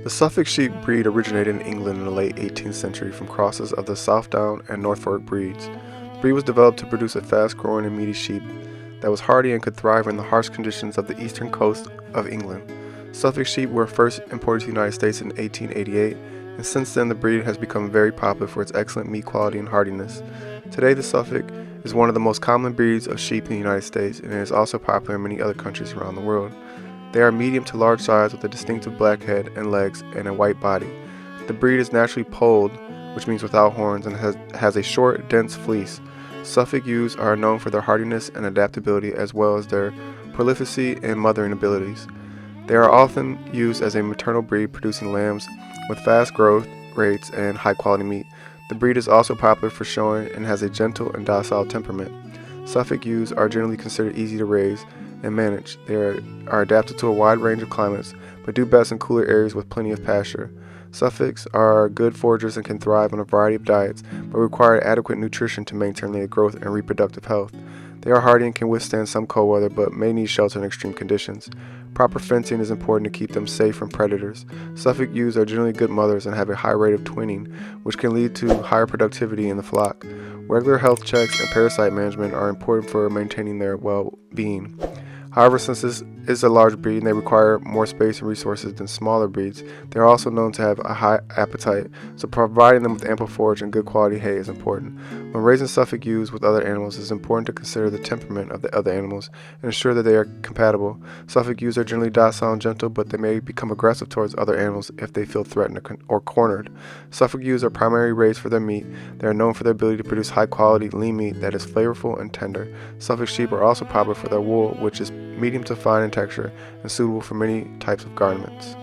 The Suffolk sheep breed originated in England in the late 18th century from crosses of the Southdown and Norfolk breeds. The breed was developed to produce a fast-growing and meaty sheep that was hardy and could thrive in the harsh conditions of the eastern coast of England. Suffolk sheep were first imported to the United States in 1888, and since then the breed has become very popular for its excellent meat quality and hardiness. Today, the Suffolk is one of the most common breeds of sheep in the United States, and it is also popular in many other countries around the world. They are medium to large size with a distinctive black head and legs and a white body. The breed is naturally polled, which means without horns, and has a short, dense fleece. Suffolk ewes are known for their hardiness and adaptability as well as their prolificacy and mothering abilities. They are often used as a maternal breed, producing lambs with fast growth rates and high quality meat. The breed is also popular for showing and has a gentle and docile temperament. Suffolk ewes are generally considered easy to raise and manage. They are adapted to a wide range of climates, but do best in cooler areas with plenty of pasture. Suffolks are good foragers and can thrive on a variety of diets, but require adequate nutrition to maintain their growth and reproductive health. They are hardy and can withstand some cold weather, but may need shelter in extreme conditions. Proper fencing is important to keep them safe from predators. Suffolk ewes are generally good mothers and have a high rate of twinning, which can lead to higher productivity in the flock. Regular health checks and parasite management are important for maintaining their well-being. However, since this is a large breed and they require more space and resources than smaller breeds, they are also known to have a high appetite, so providing them with ample forage and good quality hay is important. When raising Suffolk ewes with other animals, it is important to consider the temperament of the other animals and ensure that they are compatible. Suffolk ewes are generally docile and gentle, but they may become aggressive towards other animals if they feel threatened or cornered. Suffolk ewes are primarily raised for their meat. They are known for their ability to produce high-quality lean meat that is flavorful and tender. Suffolk sheep are also popular for their wool, which is medium to fine in texture and suitable for many types of garments.